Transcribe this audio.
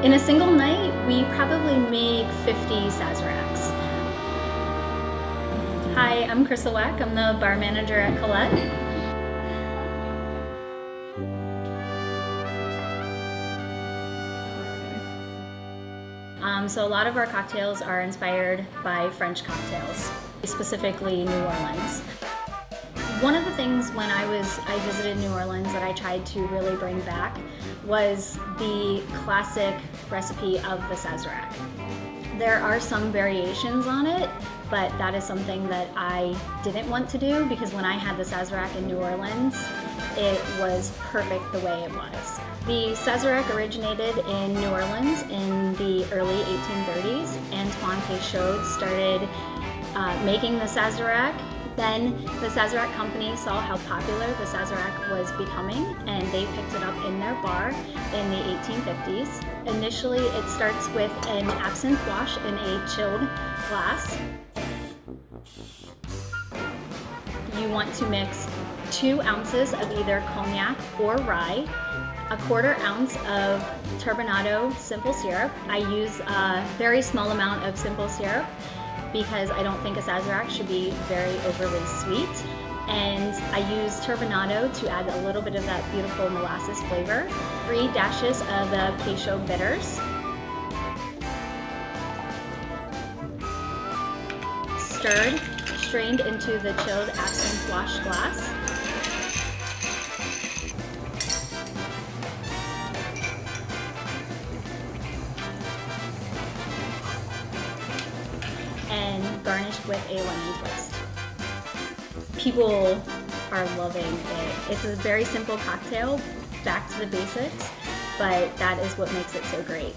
In a single night, we probably make 50 Sazeracs. Hi, I'm Crystal Wack. I'm the bar manager at Colette. So a lot of our cocktails are inspired by French cocktails, specifically New Orleans. One of the things when I visited New Orleans that I tried to really bring back was the classic recipe of the Sazerac. There are some variations on it, but that is something that I didn't want to do because when I had the Sazerac in New Orleans, it was perfect the way it was. The Sazerac originated in New Orleans in the early 1830s. Antoine Peychaud started making the Sazerac. Then the Sazerac company saw how popular the Sazerac was becoming and they picked it up in their bar in the 1850s. Initially, it starts with an absinthe wash in a chilled glass. You want to mix 2 ounces of either cognac or rye, a 1/4 ounce of turbinado simple syrup. I use a very small amount of simple syrup because I don't think a Sazerac should be very overly sweet. And I use turbinado to add a little bit of that beautiful molasses flavor. 3 dashes of the Peychaud bitters. Stirred, strained into the chilled absinthe wash glass. And garnished with a lemon twist. People are loving it. It's a very simple cocktail, back to the basics, but that is what makes it so great.